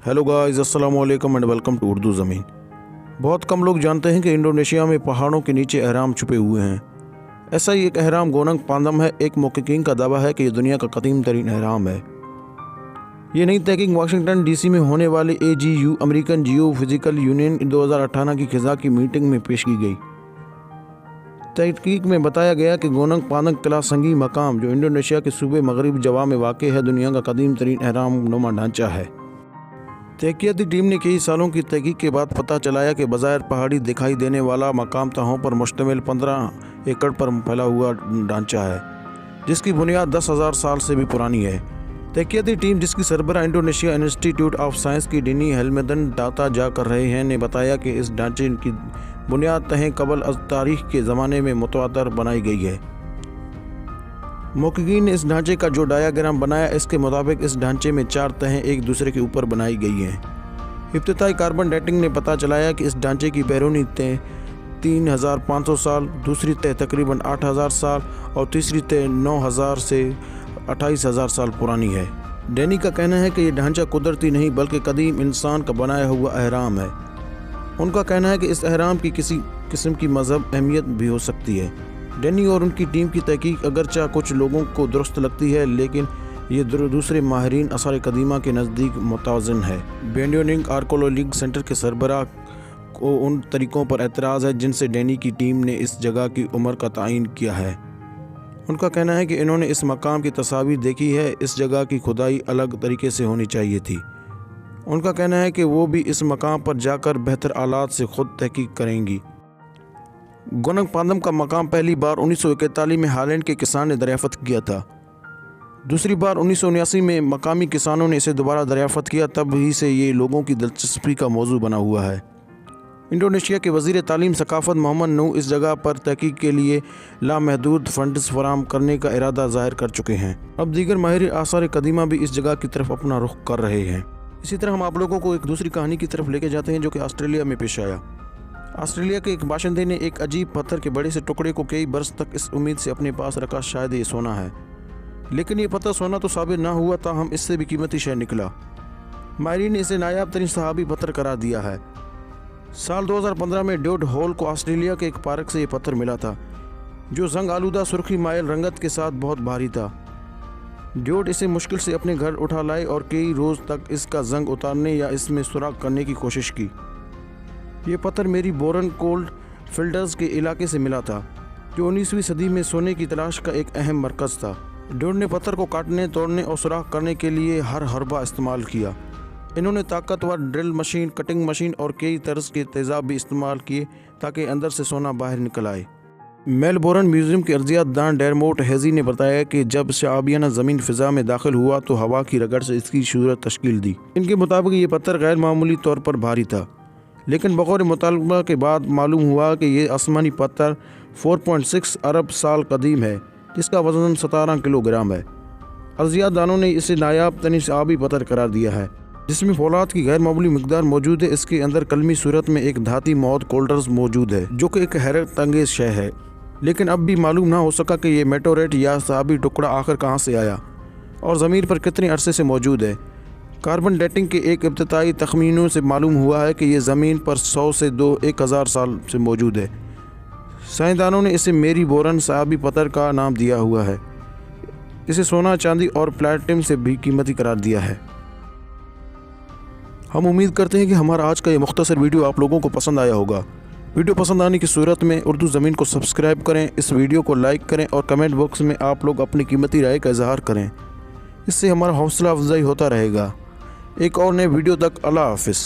Hello guys, अस्सलाम वालेकुम and welcome to Urdu ज़मीन। बहुत कम लोग जानते हैं कि इंडोनेशिया में पहाड़ों के नीचे अहराम छुपे हुए हैं। ऐसा ही एक अहराम गोनंग पांदम है। एक मुहक्किकीन का दावा है कि ये दुनिया का कदीम तरीन अहराम है। ये नई तहकीक वाशिंगटन डीसी में होने वाले AGU अमेरिकन जियो फिजिकल यूनियन 2018 की खिज़ा की मीटिंग में पेश की गई। तहकीक में बताया गया कि गोनंग पांदम किला संगी मकाम, जो इंडोनेशिया के सूबे मगरबी जवा में वाक़ है, दुनिया का कदीम तरीन अहराम नुमा ढांचा है। तहकीकाती टीम ने कई सालों की तहकीक के बाद पता चलाया कि बज़ाहिर पहाड़ी दिखाई देने वाला मकाम तहों पर मुश्तमिल 15 एकड़ पर फैला हुआ ढांचा है, जिसकी बुनियाद 10,000 साल से भी पुरानी है। तहकीकाती टीम, जिसकी सरबराह इंडोनेशिया इंस्टीट्यूट ऑफ साइंस की डीनी हेल्मेदन डाटा जा कर रहे हैं, ने बताया कि इस ढांचे की बुनियाद तहें कबल अज़ तारीख़ के ज़माने में मुतवातर बनाई गई है। मुहक्किकीन ने इस ढांचे का जो डायाग्राम बनाया, इसके मुताबिक इस ढांचे में 4 तहें एक दूसरे के ऊपर बनाई गई हैं। इब्तिदाई कार्बन डेटिंग ने पता चलाया कि इस ढांचे की बैरूनी तह 3,500 साल, दूसरी तह तकरीबन 8,000 साल और तीसरी तह 9,000 से 28,000 साल पुरानी है। डैनी का कहना है कि यह ढांचा कुदरती नहीं बल्कि कदीम इंसान का बनाया हुआ अहराम है। उनका कहना है कि इस अहराम की किसी किस्म की मजहब अहमियत भी हो सकती है। डैनी और उनकी टीम की तहकीक अगरचा कुछ लोगों को दुरुस्त लगती है, लेकिन ये दूसरे माहिरीन आसार कदीमा के नज़दीक मुतवाज़िन है। बेंडियोनिंग आर्कोलॉजिकल सेंटर के सरबराह को उन तरीक़ों पर एतराज़ है जिनसे डैनी की टीम ने इस जगह की उम्र का तयन किया है। उनका कहना है कि इन्होंने इस मकाम की तस्वीर देखी है। इस जगह की खुदाई अलग तरीके से होनी चाहिए थी। उनका कहना है कि वो भी इस मकाम पर जाकर बेहतर आलात से ख़ुद तहकीक करेंगी। गोनंग पांदम का मकाम पहली बार 1941 में हालैंड के किसान ने दरियाफ़त किया था। दूसरी बार 1979 में मकामी किसानों ने इसे दोबारा दरियाफ़त किया। तब ही से ये लोगों की दिलचस्पी का मौजू बना हुआ है। इंडोनेशिया के वज़ीर तालीम सकाफ़त मोहम्मद नू इस जगह पर तहकीक के लिए लामहदूद फंड्स फराहम करने का इरादा ज़ाहिर कर चुके हैं। अब दीगर माहिर आसार कदीमा भी इस जगह की तरफ अपना रुख कर रहे हैं। इसी तरह हम आप लोगों को एक दूसरी कहानी की तरफ लेके जाते हैं, जो कि ऑस्ट्रेलिया में पेश आया। ऑस्ट्रेलिया के एक बाशिंदे ने एक अजीब पत्थर के बड़े से टुकड़े को कई बरस तक इस उम्मीद से अपने पास रखा शायद ये सोना है, लेकिन ये पत्थर सोना तो साबित ना हुआ, ताहम इससे भी कीमती शय निकला। माहिरीन ने इसे नायाब तरीन सहाबी पत्थर करार दिया है। साल 2015 में ड्यूड हॉल को ऑस्ट्रेलिया के एक पार्क से ये पत्थर मिला था, जो जंग आलूदा सुर्खी मायल रंगत के साथ बहुत भारी था। ड्यूड इसे मुश्किल से अपने घर उठा लाए और कई रोज़ तक इसका जंग उतारने या इसमें सुराख करने की कोशिश की। ये पत्थर मेरी बोरन कोल्ड फील्ड्स के इलाके से मिला था, जो 19वीं सदी में सोने की तलाश का एक अहम मरकज़ था। ड्यूड ने पत्थर को काटने, तोड़ने और सुराख करने के लिए हर हरबा इस्तेमाल किया। इन्होंने ताकतवर ड्रिल मशीन, कटिंग मशीन और कई तरह के तेज़ाब भी इस्तेमाल किए ताकि अंदर से सोना बाहर निकल आए। मेलबोर्न म्यूज़ियम के अर्जियात दान डेरमोट हेजी ने बताया कि जब शआबियाना ज़मीन फ़िज़ा में दाखिल हुआ तो हवा की रगड़ से इसकी सूरत तश्कील दी। इनके मुताबिक ये पत्थर गैर मामूली तौर पर भारी था, लेकिन बगौर मुतालबा के बाद मालूम हुआ कि ये आसमानी पत्थर 4.6 अरब साल कदीम है, जिसका वज़न 17 किलोग्राम है। अर्जियात दानों ने इसे नायाब तरीन शआबी पत्थर करार दिया है, जिसमें फौलाद की गैर मामूली मिकदार मौजूद है। इसके अंदर कलमी सूरत में एक धाती मौद कोल्डर्स मौजूद है, जो कि एक हैरत अंगेज़ शय है, लेकिन अब भी मालूम ना हो सका कि ये मेटोरेट या शआबी टुकड़ा आखिर कहाँ से आया और ज़मीन पर कितने अरसे से मौजूद है। कार्बन डेटिंग के एक इब्तिदाई तखमीनों से मालूम हुआ है कि यह ज़मीन पर 100 से 1,000 साल से मौजूद है। साइंसदानों ने इसे मेरी बोरन शआबी पत्थर का नाम दिया हुआ है। इसे सोना, चांदी और प्लेटिनम से भी कीमती करार दिया है। हम उम्मीद करते हैं कि हमारा आज का ये मुख्तसर वीडियो आप लोगों को पसंद आया होगा। वीडियो पसंद आने की सूरत में उर्दू ज़मीन को सब्सक्राइब करें, इस वीडियो को लाइक करें और कमेंट बॉक्स में आप लोग अपनी कीमती राय का इजहार करें। इससे हमारा हौसला अफजाई होता रहेगा। एक और नए वीडियो तक अल्लाह हाफ़िज़।